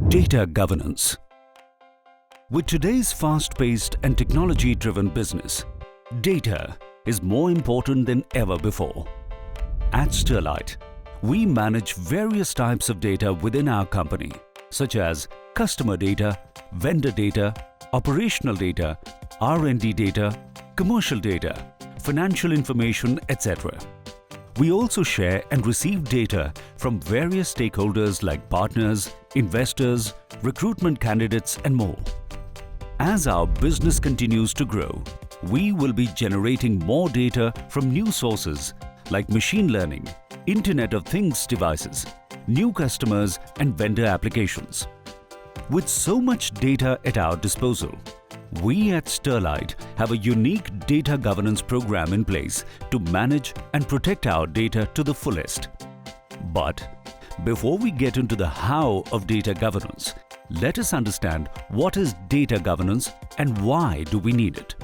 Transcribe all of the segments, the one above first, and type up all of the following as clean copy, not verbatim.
Data governance. With today's fast-paced and technology-driven business, data is more important than ever before. At Sterlite, we manage various types of data within our company, such as customer data, vendor data, operational data, R&D data, commercial data, financial information, etc. We also share and receive data from various stakeholders like partners, investors, recruitment candidates, and more. As our business continues to grow, we will be generating more data from new sources like machine learning, Internet of Things devices, new customers, and vendor applications. With so much data at our disposal, we at Sterlite have a unique data governance program in place to manage and protect our data to the fullest. But before we get into the how of data governance, let us understand what is data governance and why do we need it.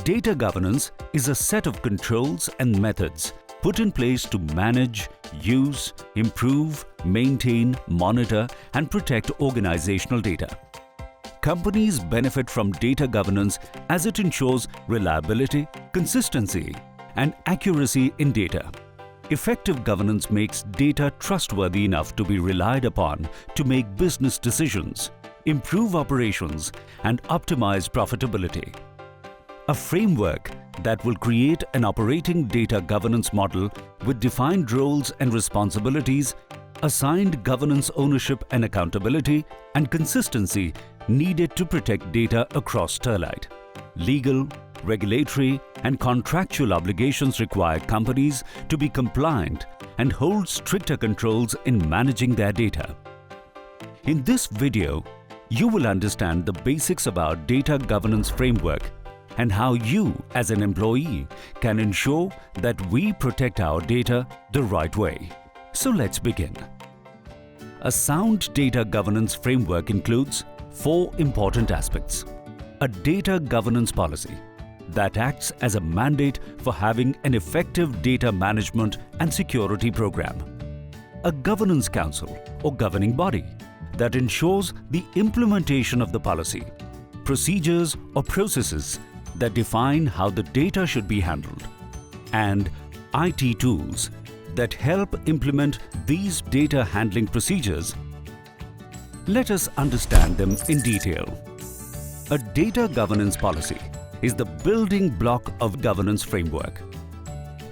Data governance is a set of controls and methods put in place to manage, use, improve, maintain, monitor, and protect organizational data. Companies benefit from data governance as it ensures reliability, consistency, and accuracy in data. Effective governance makes data trustworthy enough to be relied upon to make business decisions, improve operations, and optimize profitability. A framework that will create an operating data governance model with defined roles and responsibilities, assigned governance ownership and accountability, and consistency needed to protect data across Sterlite. Legal, regulatory, and contractual obligations require companies to be compliant and hold stricter controls in managing their data. In this video, you will understand the basics of our data governance framework and how you, as an employee, can ensure that we protect our data the right way. So let's begin. A sound data governance framework includes 4 important aspects. A data governance policy that acts as a mandate for having an effective data management and security program. A governance council or governing body that ensures the implementation of the policy, procedures or processes that define how the data should be handled, and IT tools that help implement these data handling procedures. Let us understand them in detail. A data governance policy is the building block of governance framework.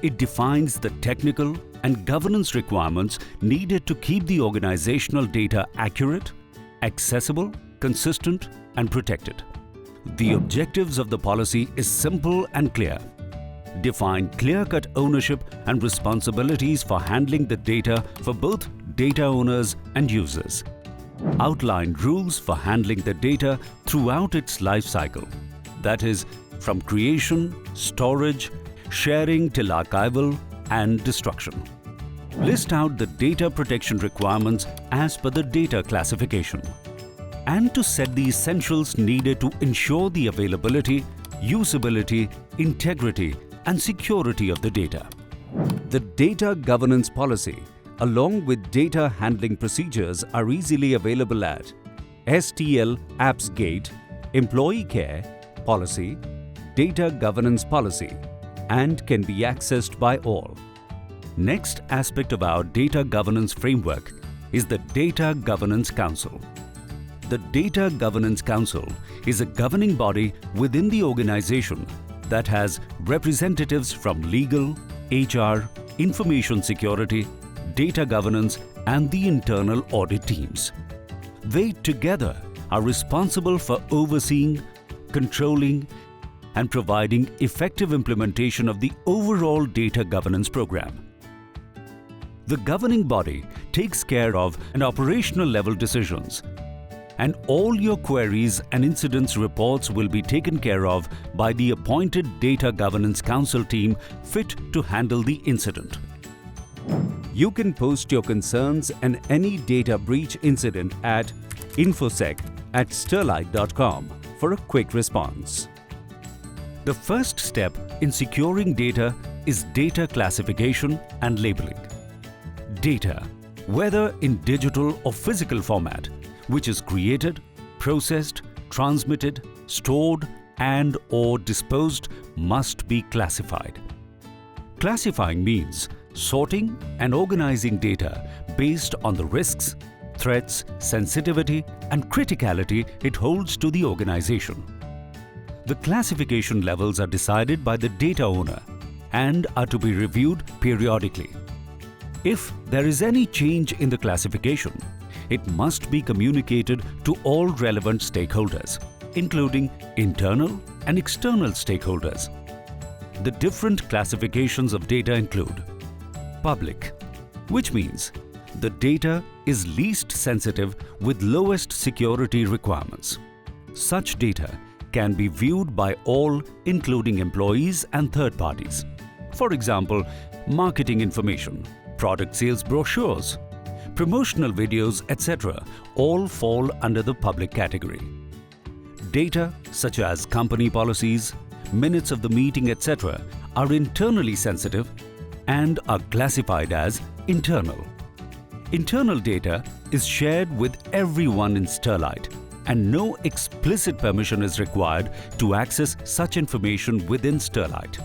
It defines the technical and governance requirements needed to keep the organizational data accurate, accessible, consistent, and protected. The objectives of the policy is simple and clear. Define clear-cut ownership and responsibilities for handling the data for both data owners and users. Outline rules for handling the data throughout its life cycle, that is, from creation, storage, sharing till archival and destruction. List out the data protection requirements as per the data classification, and to set the essentials needed to ensure the availability, usability, integrity, and security of the data. The data governance policy along with data handling procedures are easily available at STL Apps Gate, Employee Care Policy, Data Governance Policy, and can be accessed by all. Next aspect of our data governance framework is the Data Governance Council. The Data Governance Council is a governing body within the organization that has representatives from legal, HR, information security, data governance, and the internal audit teams. They together are responsible for overseeing, controlling, and providing effective implementation of the overall data governance program. The governing body takes care of an operational level decisions, and all your queries and incidents reports will be taken care of by the appointed Data Governance Council team fit to handle the incident. You can post your concerns and any data breach incident at infosec@sterlite.com for a quick response. The first step in securing data is data classification and labeling. Data, whether in digital or physical format, which is created, processed, transmitted, stored and/or disposed must be classified. Classifying means sorting and organizing data based on the risks, threats, sensitivity and criticality it holds to the organization. The classification levels are decided by the data owner and are to be reviewed periodically. If there is any change in the classification, it must be communicated to all relevant stakeholders, including internal and external stakeholders. The different classifications of data include public, which means the data is least sensitive with lowest security requirements. Such data can be viewed by all, including employees and third parties. For example, marketing information, product sales brochures, promotional videos, etc. all fall under the public category. Data such as company policies, minutes of the meeting, etc. are internally sensitive and are classified as internal. Internal data is shared with everyone in Sterlite, and no explicit permission is required to access such information within Sterlite.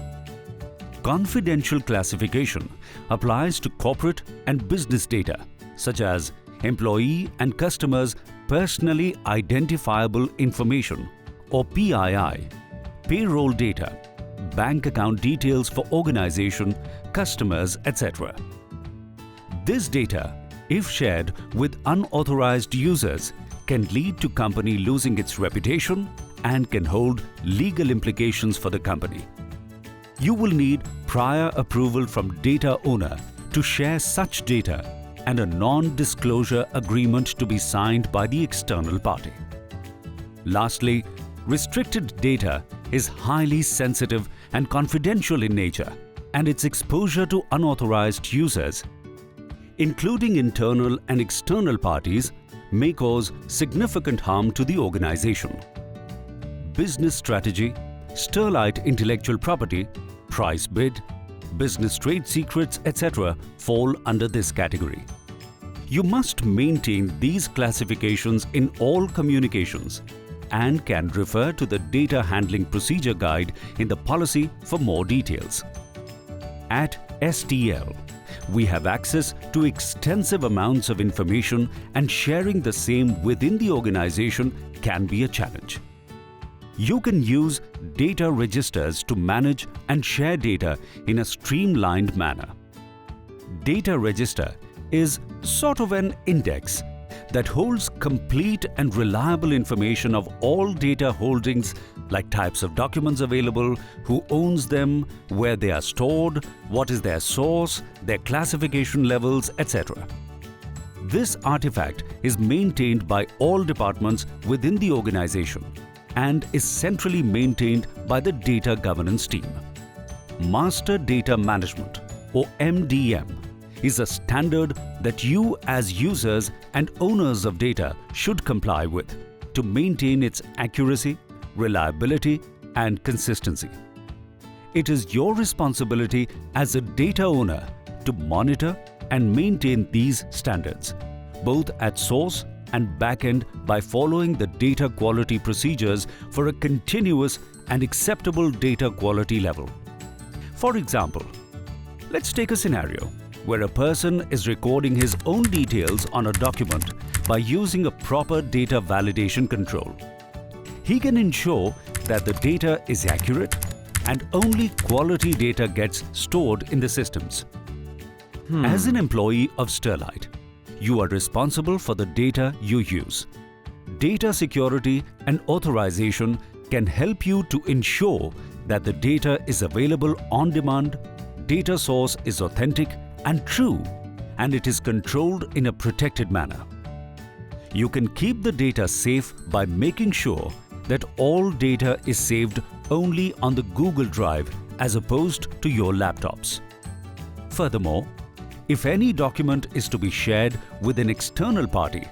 Confidential classification applies to corporate and business data, such as employee and customers' personally identifiable information or PII, payroll data, bank account details for organization, customers, etc. This data, if shared with unauthorized users, can lead to company losing its reputation and can hold legal implications for the company. You will need prior approval from data owner to share such data and a non-disclosure agreement to be signed by the external party. Lastly, restricted data is highly sensitive and confidential in nature, and its exposure to unauthorized users, including internal and external parties, may cause significant harm to the organization. Business strategy, Sterlite intellectual property, price bid, business trade secrets, etc. fall under this category. You must maintain these classifications in all communications and can refer to the Data Handling Procedure Guide in the policy for more details. At STL, we have access to extensive amounts of information, and sharing the same within the organization can be a challenge. You can use data registers to manage and share data in a streamlined manner. Data register is sort of an index that holds complete and reliable information of all data holdings, like types of documents available, who owns them, where they are stored, what is their source, their classification levels, etc. This artifact is maintained by all departments within the organization and is centrally maintained by the data governance team. Master Data Management, or MDM, is a standard that you as users and owners of data should comply with to maintain its accuracy, reliability and consistency. It is your responsibility as a data owner to monitor and maintain these standards, both at source and back-end, by following the data quality procedures for a continuous and acceptable data quality level. For example, let's take a scenario where a person is recording his own details on a document by using a proper data validation control. He can ensure that the data is accurate and only quality data gets stored in the systems. As an employee of Sterlite, you are responsible for the data you use. Data security and authorization can help you to ensure that the data is available on demand, data source is authentic and true, and it is controlled in a protected manner. You can keep the data safe by making sure that all data is saved only on the Google Drive as opposed to your laptops. Furthermore, if any document is to be shared with an external party,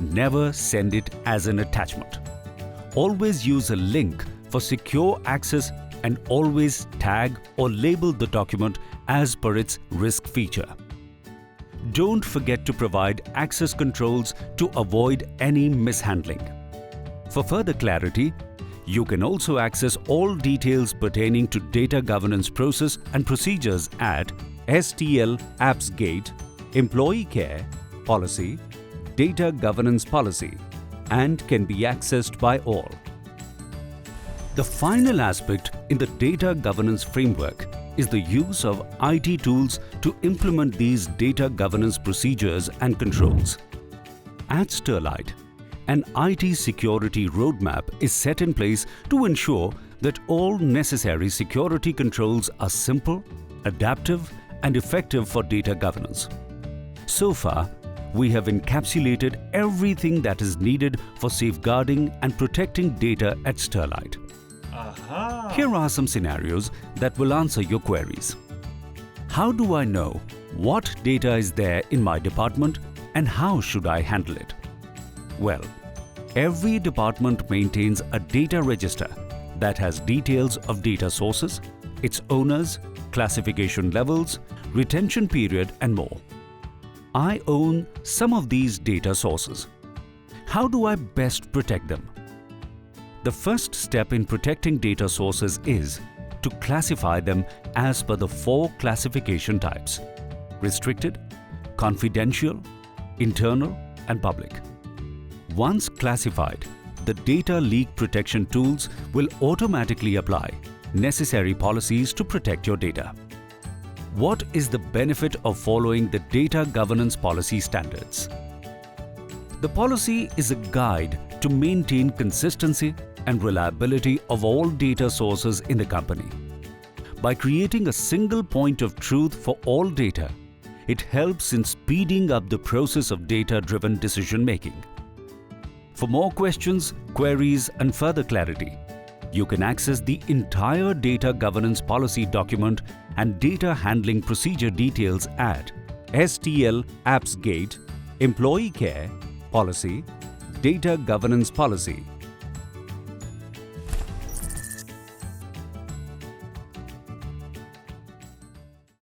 never send it as an attachment. Always use a link for secure access and always tag or label the document as per its risk feature. Don't forget to provide access controls to avoid any mishandling. For further clarity, you can also access all details pertaining to data governance process and procedures at STL Apps Gate, Employee Care, Policy, Data Governance Policy, and can be accessed by all. The final aspect in the data governance framework is the use of IT tools to implement these data governance procedures and controls. At Sterlite, an IT security roadmap is set in place to ensure that all necessary security controls are simple, adaptive, and effective for data governance. So far, we have encapsulated everything that is needed for safeguarding and protecting data at Sterlite. Here are some scenarios that will answer your queries. How do I know what data is there in my department and how should I handle it? Well, every department maintains a data register that has details of data sources, its owners, classification levels, retention period, and more. I own some of these data sources. How do I best protect them? The first step in protecting data sources is to classify them as per the 4 classification types: restricted, confidential, internal, and public. Once classified, the data leak protection tools will automatically apply necessary policies to protect your data. What is the benefit of following the data governance policy standards? The policy is a guide to maintain consistency and reliability of all data sources in the company. By creating a single point of truth for all data, it helps in speeding up the process of data-driven decision-making. For more questions, queries, and further clarity, you can access the entire data governance policy document and data handling procedure details at STL Apps Gate, Employee Care, Policy, Data Governance Policy,